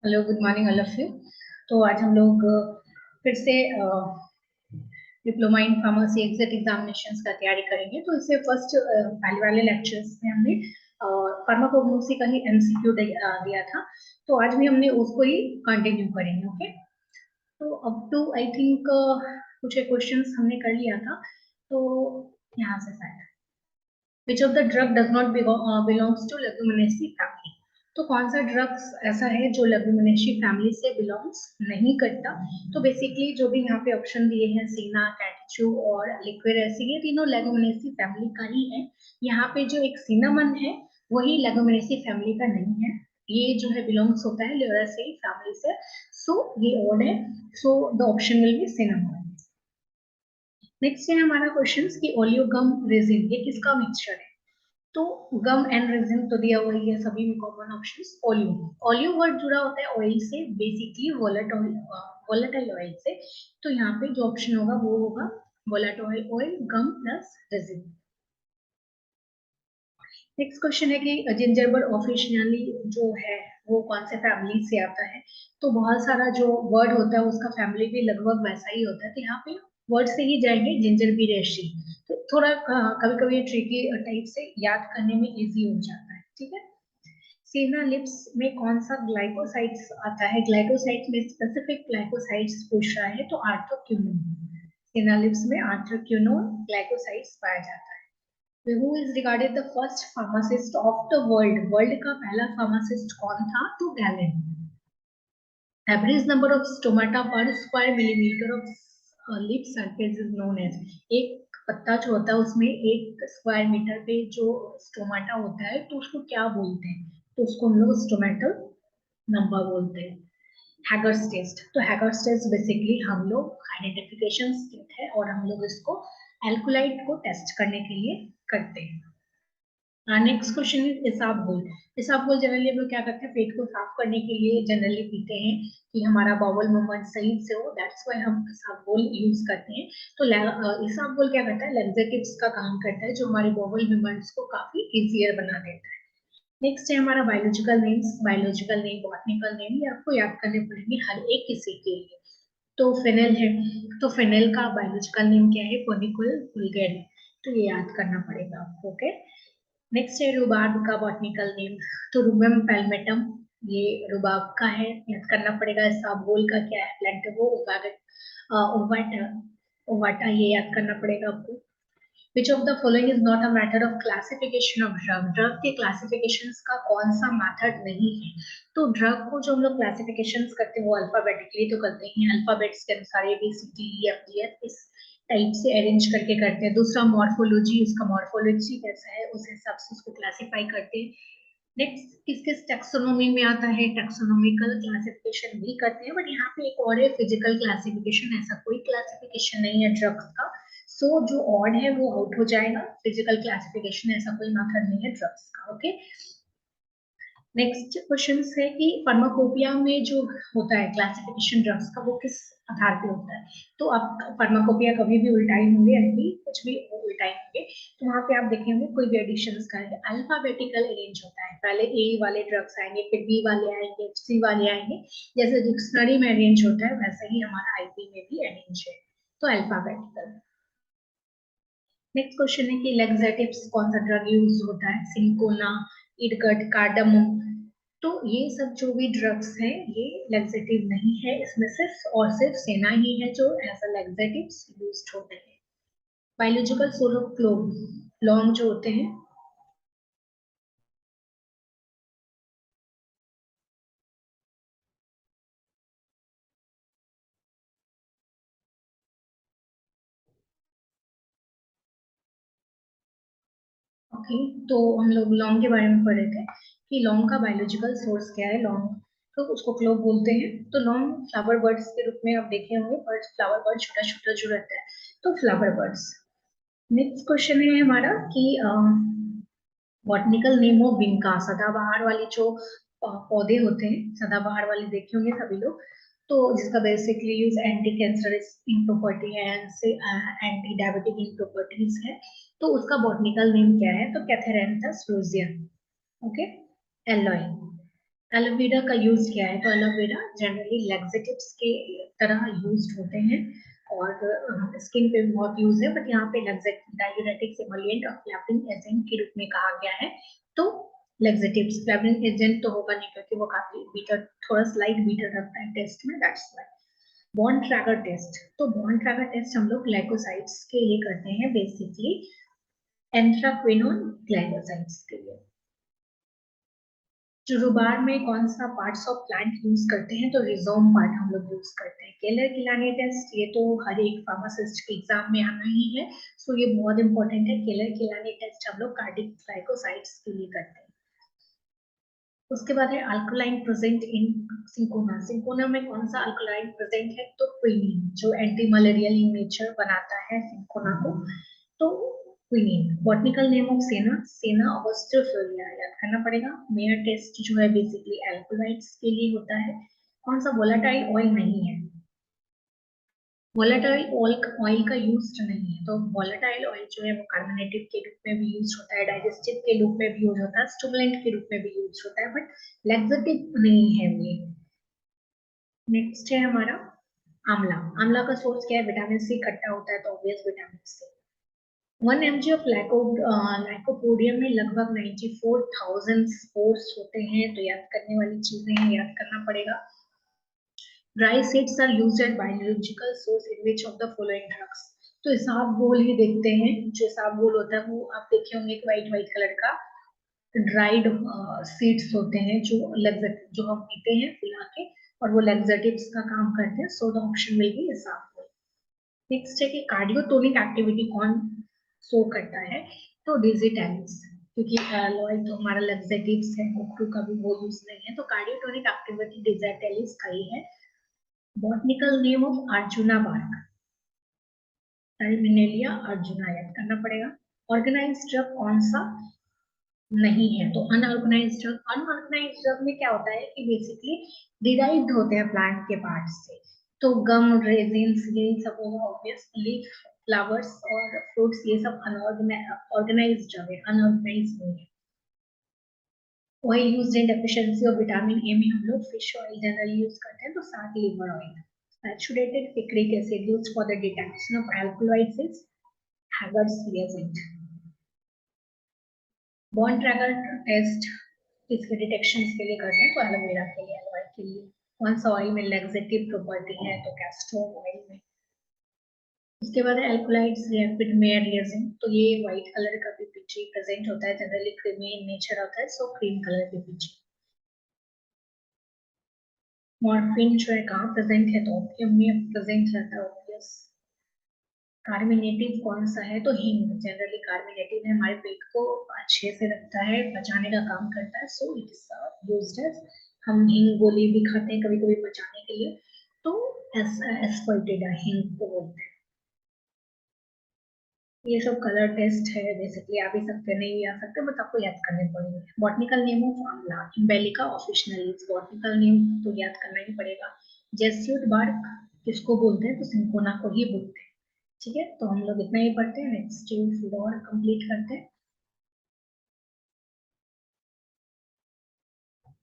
Hello, good morning all of you. तो आज हम लोग फिर से diploma in pharmacy exit examinations का तैयारी करेंगे। तो इससे फर्स्ट पहले वाले लेक्चर्स में हमने फार्माकोग्नोसी का ही एमसीक्यू दिया था। तो आज भी हमने उसको ही कंटिन्यू करेंगे। ओके, तो अप टू आई थिंक कुछ क्वेश्चंस हमने कर लिया था। तो यहाँ से शायद which of the drug does not belongs to leguminosae family. तो कौन सा ड्रग्स ऐसा है जो लेगुमिनेसी फैमिली से बिलोंग्स नहीं करता। तो बेसिकली जो भी यहाँ पे ऑप्शन दिए हैं सीना, कैटचू और लिक्विरेसी, ये तीनों लेगुमिनेसी फैमिली का ही है। यहाँ पे जो एक सिनामन है वही लेगुमिनेसी फैमिली का नहीं है। ये जो है बिलोंग्स होता है लियोरेसी फैमिली से। सो ये ओड है। So the option will be cinnamon. Next है हमारा क्वेश्चन कि ओलियो गम रेजिन ये किसका मिक्सचर है। तो गम एंड रेजिन तो दिया हुआ ही है सभी में common options. Oleo, oleo word जुड़ा होता है ऑयल से, बेसिकली वोलेटाइल ऑयल से। तो यहाँ पे जो ऑप्शन होगा वो होगा वोलेटाइल ऑयल, गम प्लस रेजिन। नेक्स्ट क्वेश्चन है कि जिंजरबर्ड ऑफिशियली जो है वो कौन से फैमिली से आता है। तो बहुत सारा जो वर्ड होता है उसका फैमिली भी लगभग वैसा ही होता है। तो यहाँ पे वर्ड से ही जाएंगे, जिंजरबीरेसी। तो थोड़ा कभी कभी ट्रिकी टाइप से याद करने में इजी हो जाता है। ठीक है। सीना लिप्स में कौन सा ग्लाइकोसाइड्स आता है। ग्लाइकोसाइड्स में स्पेसिफिक ग्लाइकोसाइड्स पूछ रहा है तो आर्थ्रोक्विनोन। सीना लिप्स में आर्थ्रोक्विनोन ग्लाइकोसाइड्स पाया जाता है। who is regarded the first pharmacist of the world। World का पहला फार्मासिस्ट कौन था। तो Galen. Average number of stomata per square millimetre of leaf surface is known as. एक पत्ता जो होता है उसमें एक स्क्वायर मीटर पे जो स्टोमाटा होता है तो उसको क्या बोलते हैं। तो उसको हम लोग स्टोमेटल नंबर बोलते हैं। हैगर्स टेस्ट, तो हैगर्स टेस्ट बेसिकली हम लोग आइडेंटिफिकेशन है और हम लोग इसको एल्कोलाइट को टेस्ट करने के लिए करते हैं। Next question is isabgol. Isabgol generally हम लोग क्या करते हैं, पेट को साफ करने के लिए जनरली पीते हैं कि हमारा बाउल मूवमेंट सही से हो। दैट्स व्हाई हम इसाबगोल यूज करते हैं। तो इसाबगोल क्या करता है, लैक्सेटिव्स का काम करता है जो हमारे बाउल मूवमेंट्स को काफी इजियर बना देता है। नेक्स्ट है हमारा biological names. Biological name, botanical name, ये आपको याद करने पड़ेंगे हर एक किसी के लिए। तो फेनेल है, तो फेनेल का बायोलॉजिकल नेम क्या है, फोनिकुल वुल्गेरिस। तो ये याद करना पड़ेगा आपको। ओके। नेक्स्ट है रुबाब का बॉटनिकल नेम। तो रूबम पैल्मेटम, ये रुबाब का है, याद करना पड़ेगा। साबगोल का क्या है, प्लेंटोगो ओवाटा, ओवाटा, ये याद करना पड़ेगा आपको। विच of the following is not a matter of classification of drug. Drug के क्लासिफिकेशन का कौन सा मैथड नहीं है। तो ड्रग को जो हम लोग क्लासिफिकेशन करते हैं वो अल्फाबेटिकली तो करते हैं, अल्फाबेट्स के अनुसार A B C D E F G F इस टाइप से अरेंज करके करते हैं। दूसरा मॉर्फोलॉजी, उसका मॉर्फोलॉजी कैसा है उस हिसाब से उसको क्लासिफाई करते हैं। नेक्स्ट किस किस टेक्सोनोमी में आता है, टेक्सोनोमिकल क्लासिफिकेशन भी करते हैं। बट यहाँ पे एक और है फिजिकल क्लासिफिकेशन, ऐसा कोई क्लासिफिकेशन नहीं है ड्रग्स का। सो जो ऑड है वो आउट हो जाएगा। फिजिकल क्लासिफिकेशन ऐसा कोई मेथड नहीं है ड्रग्स का। ओके। नेक्स्ट क्वेश्चन है कि फार्माकोपिया में जो होता है क्लासिफिकेशन ड्रग्स का वो किस आधार पे होता है। तो आप फार्माकोपिया कभी भी उल्टाई होंगे, यानी कुछ भी उल्टाई होंगे तो वहां पे आप देखेंगे कोई भी एडिशन करेंगे अल्फाबेटिकल अरेंज होता है। पहले ए वाले ड्रग्स आएंगे, फिर बी वाले आएंगे, सी वाले आएंगे। जैसे डिक्शनरी में अरेंज होता है वैसे ही हमारा आईपी में भी अरेंज है। तो अल्फाबेटिकल। नेक्स्ट क्वेश्चन है कि लैक्सेटिव्स कौन सा ड्रग यूज होता है, सिंकोना, इडगट, कार्डामोम। तो ये सब जो भी ड्रग्स हैं ये लैक्सेटिव नहीं है, इसमें सिर्फ और सिर्फ सेना ही है जो एज अ लैक्सेटिव्स यूज होते हैं। बायोलॉजिकल सोल ऑफ क्लोव, लौंग जो होते हैं। ओके, तो हम लोग लौंग के बारे में पढ़े थे कि लौंग का बायोलॉजिकल सोर्स क्या है। लौंग तो उसको क्लोव बोलते हैं। तो लौंग फ्लावर बर्ड्स के रूप में आप देखे होंगे, बर्ड फ्लावर बर्ड छोटा छोटा जो रहता है, तो फ्लावर बर्ड्स। नेक्स्ट क्वेश्चन है हमारा कि बॉटनिकल नेम ऑफ विनका, सदाबहार वाले जो पौधे होते हैं, सदाबहार वाले देखे होंगे सभी लोग। तो जिसका basically use anti cancerous in property है, एंटी डायबिटिक इन प्रॉपर्टीज है। तो उसका बॉटनिकल नेम क्या है, तो catharanthus roseus. Okay, aloe. Aloe vera का यूज क्या है, तो एलोवेरा जनरली लैक्सेटिव्स के तरह यूज होते हैं और स्किन पे भी बहुत यूज है, बट यहाँ पे डायूरेटिक्स एमोलिएंट और फ्लैवरिंग एजेंट के रूप में कहा गया है। तो लैक्सेटिव्स फ्लैवरिंग एजेंट तो होगा नहीं क्योंकि वो काफी बीटर, थोड़ा स्लाइट बीटर रखता है टेस्ट में, that's why. Borntrager test, तो बॉन्ड ट्रैकर टेस्ट हम लोग ग्लाइकोसाइड्स के लिए करते हैं, बेसिकली एंथ्राक्विनोन ग्लाइकोसाइड्स के लिए। चुरुबार में कौन सा पार्ट्स ऑफ प्लांट यूज करते हैं, तो रिजोम पार्ट हम लोग यूज करते हैं। केलर किलानी टेस्ट, ये तो हर एक फार्मासिस्ट के एग्जाम में आना ही है, सो ये बहुत इंपॉर्टेंट है। केलर किलानी टेस्ट हम लोग कार्डिक ग्लाइकोसाइड्स के लिए करते हैं। उसके बाद है alkaline present in cinchona. Cinchona में कौन सा अल्कलाइन प्रेजेंट है, तो क्विनीन, जो एंटी मलेरियल इन नेचर बनाता है सिंकोना को, तो क्विनीन। बॉटनिकल नेम ऑफ सेना, सेना ऑस्ट्रोफिलिया, याद करना पड़ेगा। मेयर टेस्ट जो है बेसिकली एल्कोलाइट्स के लिए होता है। कौन सा वोलेटाइल ऑयल नहीं है, वोलेटाइल ऑयल का यूज नहीं है, तो वोलेटाइल ऑयल जो है वो कार्बोनेटिव के रूप में भी यूज होता है, डाइजेस्टिव के रूप में भी यूज होता है, स्टिमुलेंट के रूप में भी यूज होता है, बट लैक्सेटिव नहीं है ये। नेक्स्ट है हमारा आंवला। आंवला का सोर्स क्या है, विटामिन सी, खट्टा होता है तो obvious vitamin C. 1 mg of lycopodium में लगभग 94,000 स्पोर्स होते हैं, तो याद करने वाली चीजें हैं, याद करना पड़ेगा। Dry seeds are used as biological source in which of the following drugs, तो इसबगोल ही देखते हैं। जो इसबगोल होता है वो आप देखे होंगे, एक वाइट वाइट कलर का ड्राइड सीड्स होते हैं जो जो हम पीते हैं पिला के, और वो लैक्सेटिव्स का काम करते हैं, so the option will be isabgol. Next है कि कार्डियोटोनिक एक्टिविटी कौन शो करता है, तो डिजिटैलिस, क्योंकि लॉयल तो हमारा लैक्सेटिव्स है, ओक्रू का भी वो यूज नहीं है, तो कार्डियोटोनिक एक्टिविटी डिजिटैलिस का ही है। Botanical name of arjuna bark, terminalia arjuna, याद करना पड़ेगा। ऑर्गेनाइज ड्रग कौन सा नहीं है, तो अनऑर्गेनाइज ड्रग। अनऑर्गेनाइज ड्रग में क्या होता है कि बेसिकली डिराइव्ड होते हैं प्लांट के पार्ट से, तो गम, रेजिन्स, ये सब होगा ऑब्वियस, लीफ, फ्लावर्स और फ्रूट्स, ये सब अनऑर्गेनाइज ड्रग है, अनऑर्गेनाइज नहीं है। Oil use in deficiency of vitamin A में हम लोग फिश ऑयल जनरली यूज करते हैं, तो साथ liver oil. Saturated picric acid used for the detection of alkaloids is Haggard's reagent. Borntrager test किसके डिटेक्शन के लिए करते हैं, तो एलोवेरा के लिए, एलोवेरा के लिए। कौन सा ऑयल में लैक्सेटिव प्रॉपर्टी है, तो कैस्टर ऑयल में। इसके बाद एल्कोलाइड्स रैपिड मेयर रिएजेंट, तो ये व्हाइट कलर का पीपीजी प्रेजेंट होता है, जनरली क्रीमी इन नेचर होता है, सो क्रीम कलर पीपीजी। मॉर्फिन जो है कहाँ प्रेजेंट है, तो ओपियम में प्रेजेंट रहता है ऑब्वियस। कार्मिनेटिव कौन सा है, तो हींग, जनरली कार्मिनेटिव है, हमारे पेट को अच्छे से रखता है, पचाने का काम करता है, so it is used as, हम हींग गोली भी खाते हैं कभी कभी पचाने के लिए, तो एस्पर्टेड हींग को बोलते हैं। ये सब कलर टेस्ट है, बेसिकली आ भी सकते, नहीं भी आ सकते, बट आपको याद करने पड़ेंगे। बॉटनिकल नेम ऑफ आंवला, इम्बेलिका ऑफिशिनलिस, बॉटनिकल नेम तो याद करना ही पड़ेगा। जेस्यूट बार्क किसको बोलते हैं, तो सिंकोना को ही बोलते हैं। ठीक है, तो हम लोग इतना ही पढ़ते हैं, नेक्स्ट फिर और कंप्लीट करते हैं।